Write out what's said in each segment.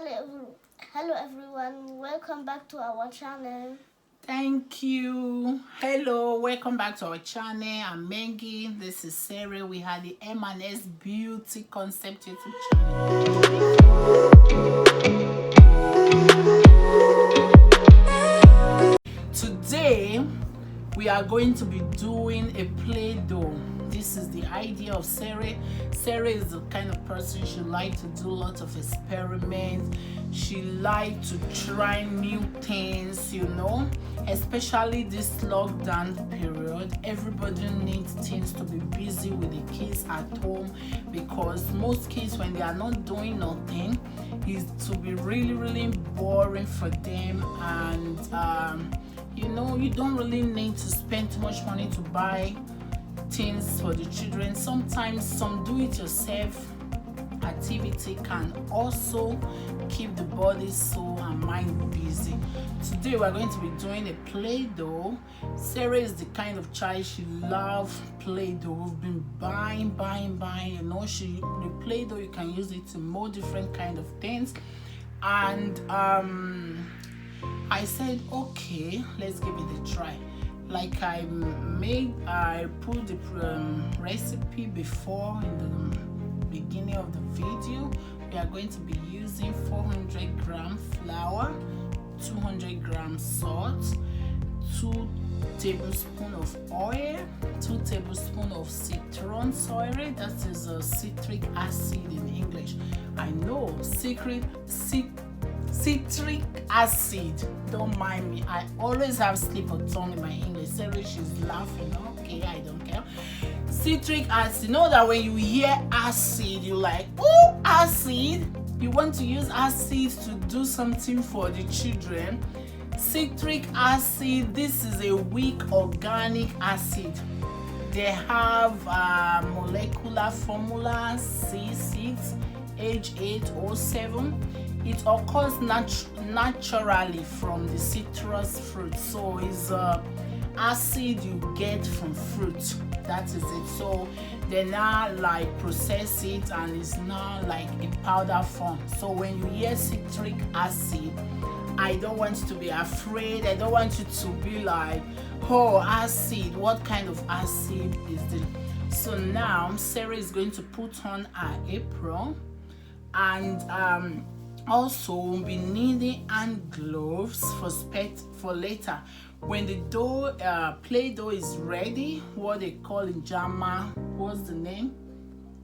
Hello everyone, welcome back to our channel. Thank you. Hello, welcome back to our channel. I'm Maggie. This is Sarah. We have the M&S Beauty Concept YouTube channel. Today, we are going to be doing a Play-Doh. This is the idea of Sarah. Sarah is the kind of person she likes to do lots of experiments. She likes to try new things, especially this lockdown period. Everybody needs things to be busy with the kids at home, because most kids, when they are not doing nothing, is to be really boring for them. And you don't really need to spend too much money to buy things for the children. Sometimes some do-it-yourself activity can also keep the body, soul and mind busy. Today we're going to be doing a Play-Doh. Sarah is the kind of child, she loves Play-Doh. We've been buying. The Play-Doh, you can use it to more different kind of things. And I said, okay, let's give it a try. Like I put the recipe before in the beginning of the video. We are going to be using 400 gram flour, 200 gram salt, 2 tablespoons of oil, 2 tablespoons of citron oil. That is citric acid in English. I know, citric acid, don't mind me, I always have slip of tongue in my English. Sarah, she's laughing. Okay, I don't care. Citric acid. Know that when you hear acid, you're like, oh, acid, you want to use acid to do something for the children. Citric acid, this is a weak organic acid. They have molecular formula C6H8O7. It occurs naturally from the citrus fruit, so it's acid you get from fruit. That is it. So they now like process it, and it's now like in powder form. So when you hear citric acid, I don't want you to be afraid. I don't want you to be like, oh, acid, what kind of acid is this? So now Sarah is going to put on her apron, and also we'll be needing hand gloves for later. When the dough Play-Doh is ready, what they call in German, what's the name?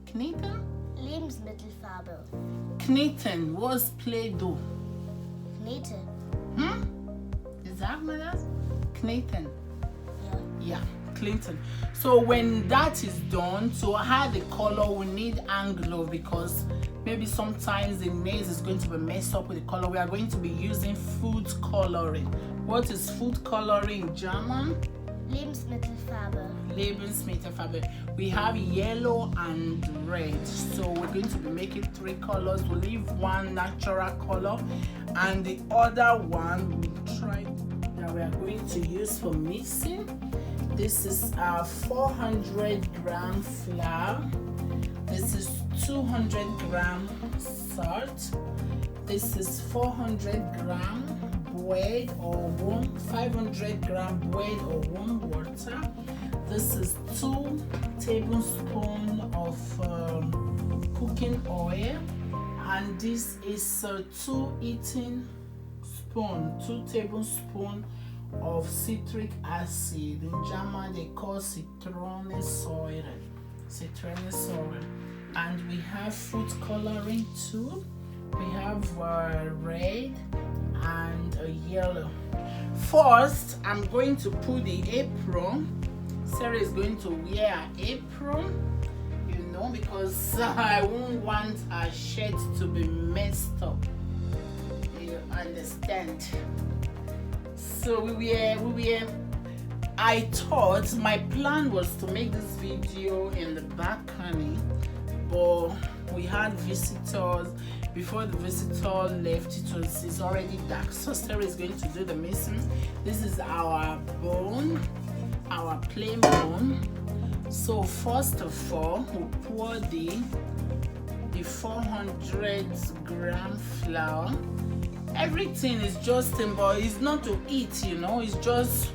Kneten? Lebensmittelfarbe. Kneten, what's Play-Doh? Knete. Sagt man das? Kneten. Yeah. Clinton. So when that is done, to add the color, we need hand glove, because maybe sometimes the nails is going to be messed up with the color. We are going to be using food coloring. What is food coloring in German? Lebensmittelfarbe. Lebensmittelfarbe. We have yellow and red. So we're going to be making 3 colors. We'll leave one natural color, and the other one we'll try that we are going to use for mixing. This is 400 gram flour. This is 200 gram salt. This is 400 gram boiled or warm, 500 gram boiled or warm water. This is 2 tablespoons of cooking oil, and this is 2 tablespoons of citric acid. In German they call Zitronensäure. And we have food coloring too. We have red and yellow. First, I'm going to put the apron. Sarah is going to wear her apron, because I won't want her shirt to be messed up. You understand? So I thought my plan was to make this video in the balcony, but we had visitors. Before the visitor left, it's already dark, so Sarah is going to do the mixing. This is our bone, our plain bone. So first of all, we'll pour the the 400-gram flour. Everything is just simple. It's not to eat, you know, it's just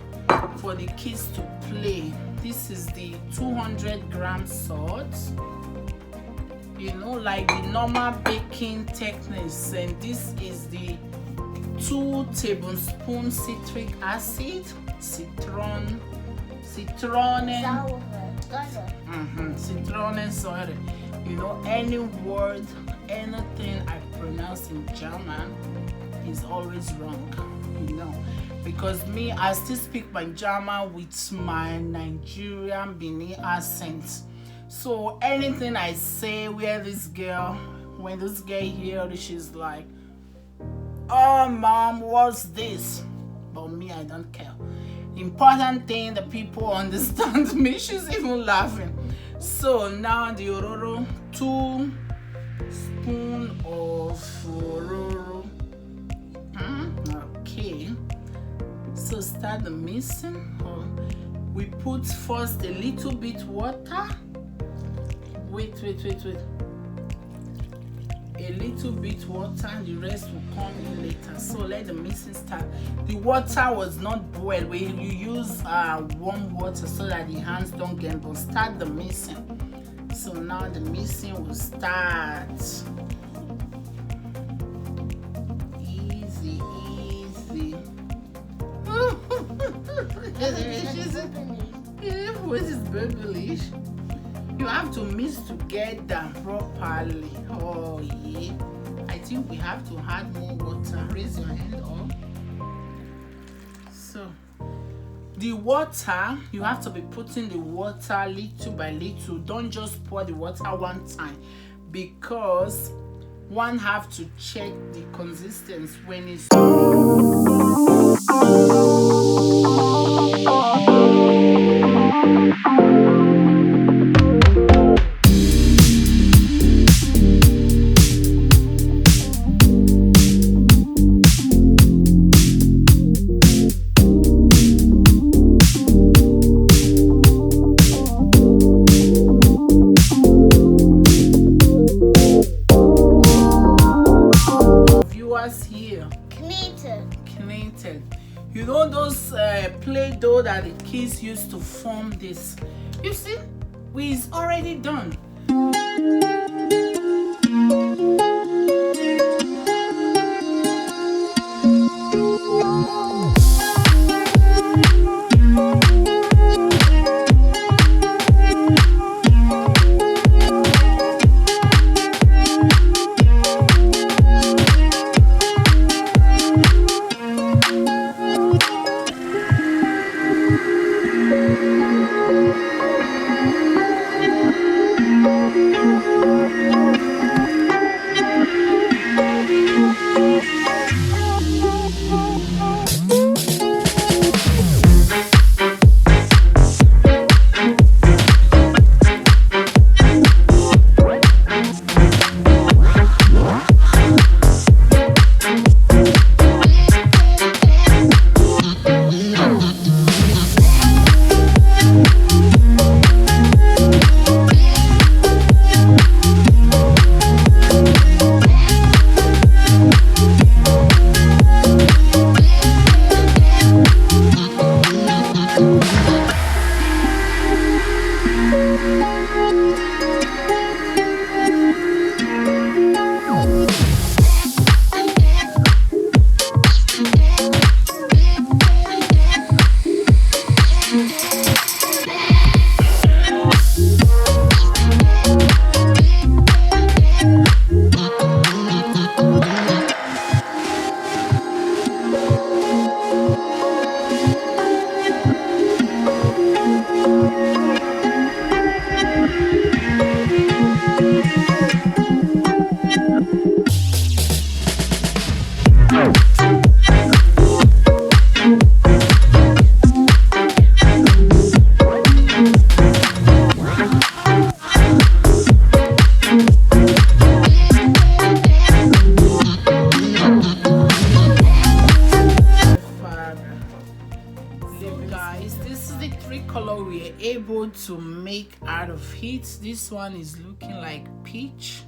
for the kids to play. This is the 200-gram salt, you know, like the normal baking techniques. And this is the 2 tablespoons citric acid, citronen, sorry. You know, any word, anything I pronounce in German is always wrong, you know, because me, I still speak my German with my Nigerian Benin accent. So anything I say, when this girl hears, she's like, "Oh mom, what's this?" But me, I don't care. The important thing, the people understand me. She's even laughing. So now the ororo, 2 spoons of ororo. Okay. So start the mixing. We put first a little bit water. Wait. A little bit water, and the rest will come in later. So let the mixing start. The water was not boiled. You use warm water so that the hands don't get burned. Start the mixing. So now the mixing will start. Easy. What is bubbleish? You have to mix together properly. Oh yeah. I think we have to add more water. Raise your hand up. So the water, you have to be putting the water little by little. Don't just pour the water one time, because one have to check the consistency when it's here. Knitted. You know those Play-Doh that the kids used to form this? You see, it's already done. Color we are able to make out of it. This one is looking like peach.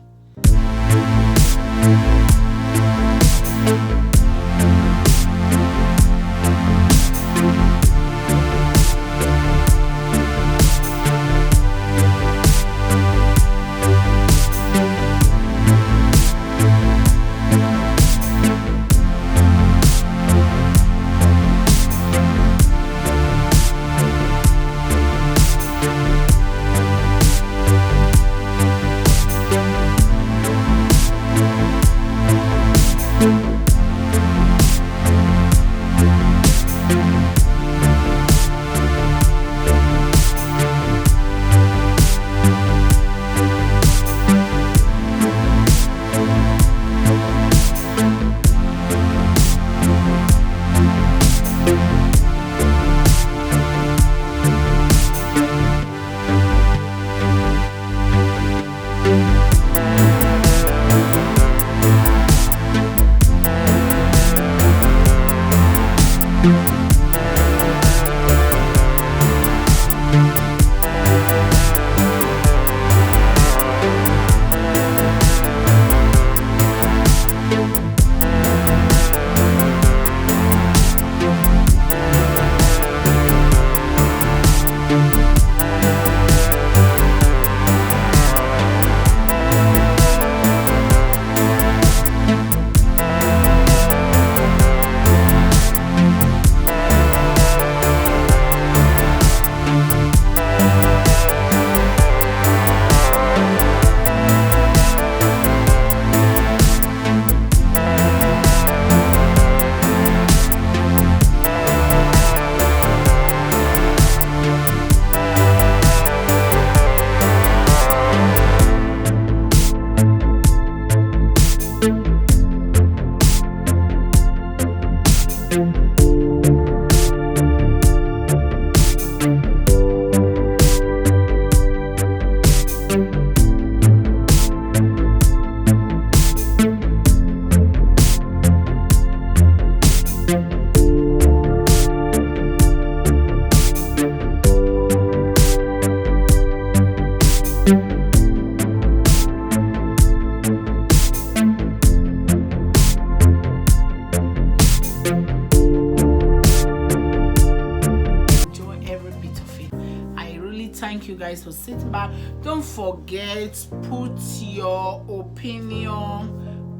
Thank you guys for sitting back. Don't forget, put your opinion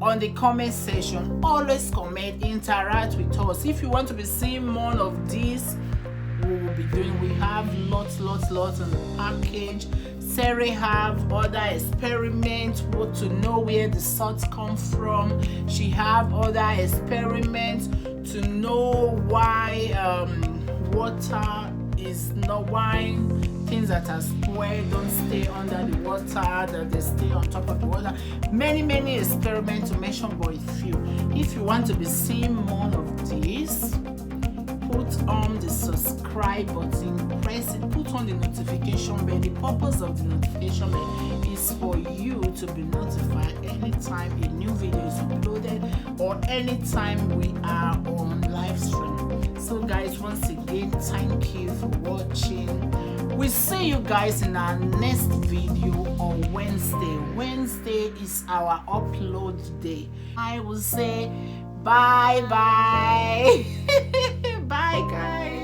on the comment section. Always comment, interact with us. If you want to be seeing more of this, we will be doing. We have lots in the package. Sarah have other experiments, what to know where the salts come from. She have other experiments to know why water is not wine. Things that are spoiled don't stay under the water, that they stay on top of the water. Many experiments to mention but few. If you want to be seeing more of this, put on the subscribe button, press it, put on the notification bell. The purpose of the notification bell is for you to be notified anytime a new video is uploaded or anytime we are on live stream. So guys, once again, thank you for watching. We see you guys in our next video on Wednesday. Wednesday is our upload day. I will say bye. Bye guys.